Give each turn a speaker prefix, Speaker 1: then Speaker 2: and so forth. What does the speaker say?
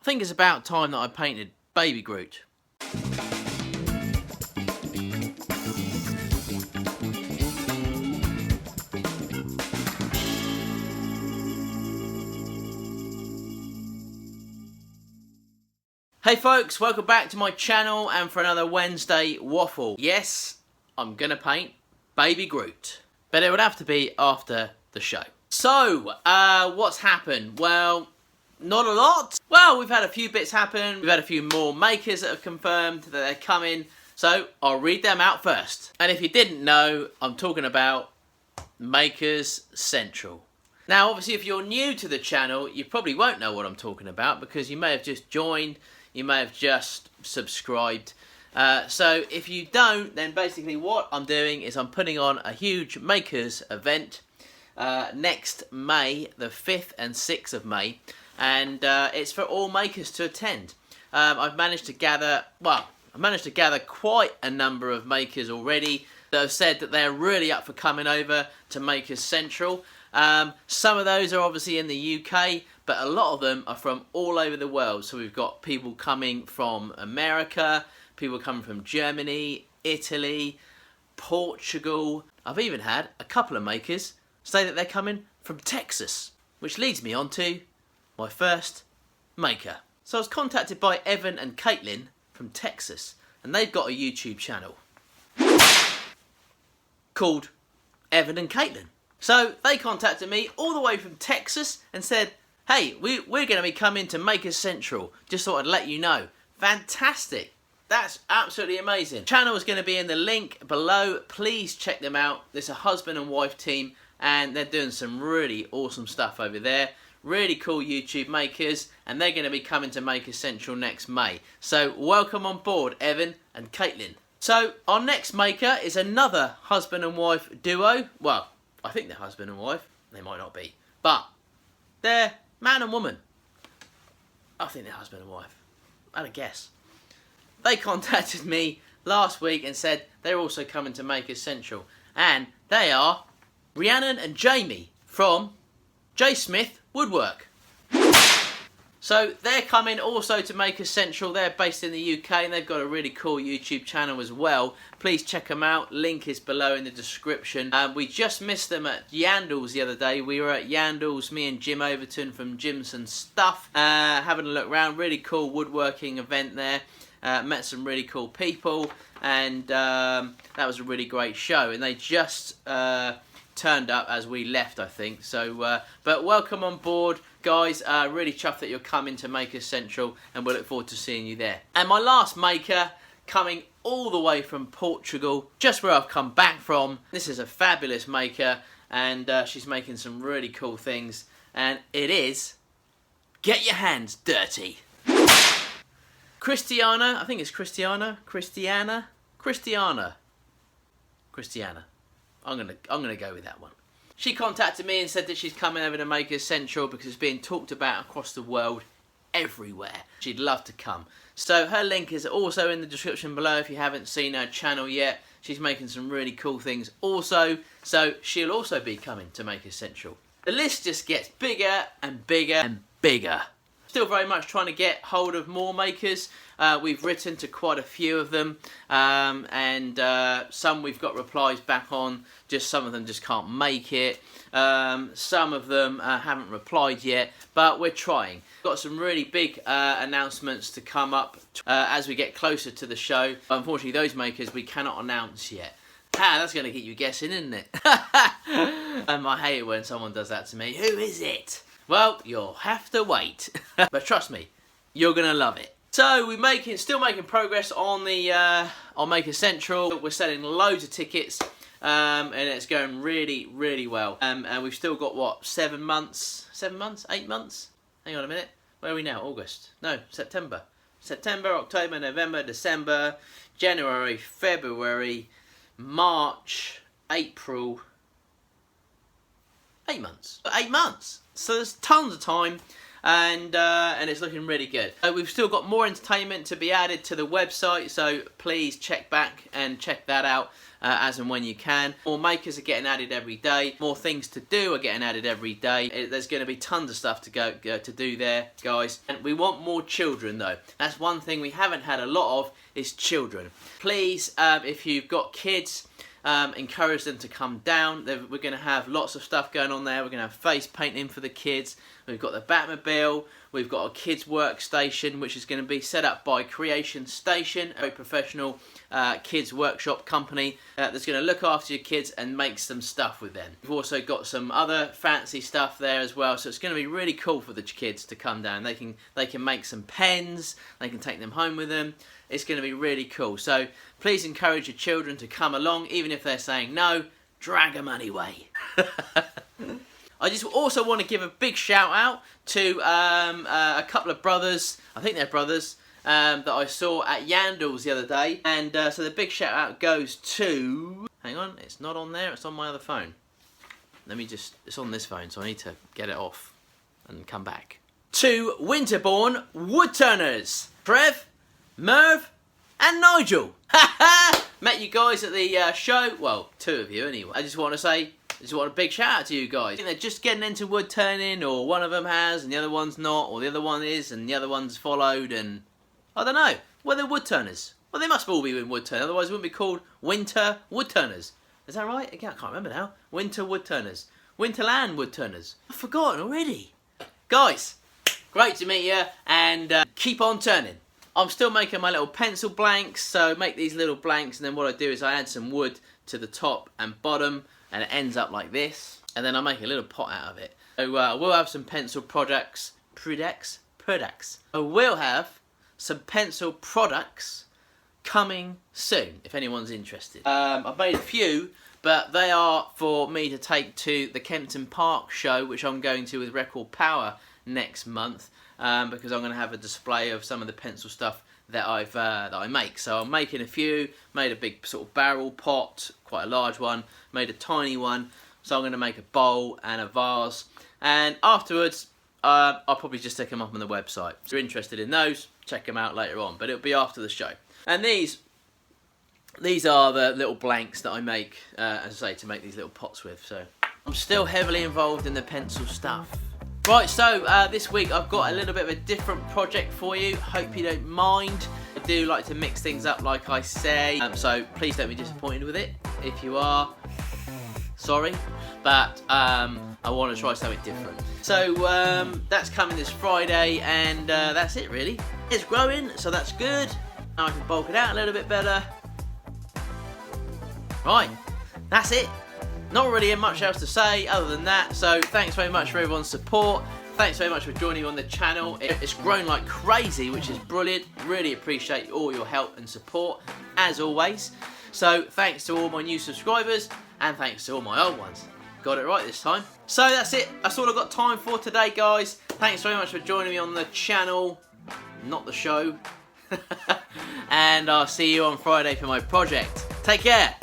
Speaker 1: think it's about time that I painted Baby Groot. Hey folks, welcome back to my channel and for another Wednesday waffle. Yes, I'm gonna paint Baby Groot, but it would have to be after the show. So, what's happened? Well, not a lot. Well, we've had a few bits happen. We've had a few more makers that have confirmed that they're coming. So, I'll read them out first. And if you didn't know, I'm talking about Makers Central. Now, obviously, if you're new to the channel, you probably won't know what I'm talking about because you may have just joined. You may have just subscribed. So if you don't, then basically what I'm doing is I'm putting on a huge makers event next May, the 5th and 6th of May, and it's for all makers to attend. I've managed to gather quite a number of makers already that have said that they're really up for coming over to Makers Central. Some of those are obviously in the UK, but a lot of them are from all over the world. So we've got people coming from America, people coming from Germany, Italy, Portugal. I've even had a couple of makers say that they're coming from Texas, which leads me on to my first maker. So I was contacted by EvanAndKatelyn from Texas, and they've got a YouTube channel called EvanAndKatelyn. So they contacted me all the way from Texas and said, hey, we're going to be coming to Makers Central. Just thought I'd let you know. Fantastic. That's absolutely amazing. Channel is going to be in the link below. Please check them out. It's a husband and wife team and they're doing some really awesome stuff over there. Really cool YouTube makers, and they're going to be coming to Makers Central next May. So welcome on board, Evan and Caitlin. So our next maker is another husband and wife duo. Well, I think they're husband and wife. They might not be. But they're man and woman. I think they're husband and wife. I had a guess. They contacted me last week and said they're also coming to Makers Central. And they are Rhiannon and Jamie from Smith Woodwork. So they're coming also to Makers Central. They're based in the UK and they've got a really cool YouTube channel as well. Please check them out. Link is below in the description. We just missed them at Yandles the other day. We were at Yandles, me and Jim Overton from Jims and Stuff, having a look around. Really cool woodworking event there. Met some really cool people, and that was a really great show. And they just turned up as we left, I think. So, but welcome on board, guys. Really chuffed that you're coming to Makers Central, and we'll look forward to seeing you there. And my last maker, coming all the way from Portugal, just where I've come back from. This is a fabulous maker, and she's making some really cool things. And it is Get Your Hands Dirty. Christiana, I think it's Christiana. I'm gonna go with that one. She contacted me and said that she's coming over to Makers Central because it's being talked about across the world, everywhere. She'd love to come. So her link is also in the description below if you haven't seen her channel yet. She's making some really cool things also, so she'll also be coming to Makers Central. The list just gets bigger and bigger and bigger. Still very much trying to get hold of more makers. We've written to quite a few of them, and some we've got replies back on. Just some of them just can't make it. Some of them haven't replied yet, but we're trying. Got some really big announcements to come up as we get closer to the show. Unfortunately, those makers we cannot announce yet. That's going to keep you guessing, isn't it? I hate it when someone does that to me. Who is it? Well, you'll have to wait. But trust me, you're going to love it. So we're still making progress on the on Makers Central. We're selling loads of tickets, and it's going really, really well. And we've still got what, 7 months, 8 months? Hang on a minute. Where are we now? August? No, September. September, October, November, December, January, February, March, April. 8 months. 8 months. So there's tons of time. and it's looking really good. We've still got more entertainment to be added to the website, so please check back and check that out as and when you can. More makers are getting added every day. More things to do are getting added every day. There's going to be tons of stuff to go to do there, guys. And we want more children though. That's one thing we haven't had a lot of, is children. Please, if you've got kids, encourage them to come down. We're going to have lots of stuff going on there. We're going to have face painting for the kids. We've got the Batmobile. We've got a kids workstation, which is going to be set up by Creation Station, a professional kids workshop company that's going to look after your kids and make some stuff with them. We've also got some other fancy stuff there as well, so it's going to be really cool for the kids to come down. They can make some pens. They can take them home with them. It's going to be really cool. So please encourage your children to come along, even if they're saying no. Drag them anyway. I just also want to give a big shout out to a couple of brothers, I think they're brothers, that I saw at Yandles the other day. And so the big shout out goes to... Hang on, it's not on there, it's on my other phone. It's on this phone, so I need to get it off and come back. To Winterbourne Woodturners. Trev, Merv and Nigel. Met you guys at the show. Well, two of you anyway. I just want a big shout out to you guys. They're just getting into wood turning, or one of them has and the other one's not, or the other one is and the other one's followed, and I don't know. Well, they're wood turners. Well, they must all be in wood turn, otherwise it wouldn't be called Winter Wood Turners. Is that right? Again, I can't remember now. Winter Wood Turners. Winterland Wood Turners. I've forgotten already. Guys, great to meet you, and keep on turning. I'm still making my little pencil blanks, so make these little blanks, and then what I do is I add some wood to the top and bottom, and it ends up like this, and then I make a little pot out of it. So we'll have some pencil products. I will have some pencil products coming soon, if anyone's interested. I've made a few, but they are for me to take to the Kempton Park show, which I'm going to with Record Power next month. Because I'm going to have a display of some of the pencil stuff that I make. So I'm making a few, made a big sort of barrel pot, quite a large one, made a tiny one, so I'm going to make a bowl and a vase, and afterwards I'll probably just stick them up on the website. If you're interested in those, check them out later on, but it'll be after the show. And these are the little blanks that I make, as I say, to make these little pots with. So I'm still heavily involved in the pencil stuff. Right, so this week I've got a little bit of a different project for you. Hope you don't mind. I do like to mix things up, like I say. So please don't be disappointed with it. If you are, sorry. But I want to try something different. So that's coming this Friday, and that's it really. It's growing, so that's good. Now I can bulk it out a little bit better. Right, that's it. Not really much else to say other than that, so thanks very much for everyone's support. Thanks very much for joining me on the channel. It's grown like crazy, which is brilliant. Really appreciate all your help and support, as always. So thanks to all my new subscribers, and thanks to all my old ones. Got it right this time. So that's it. That's all I've got time for today, guys. Thanks very much for joining me on the channel, not the show. And I'll see you on Friday for my project. Take care.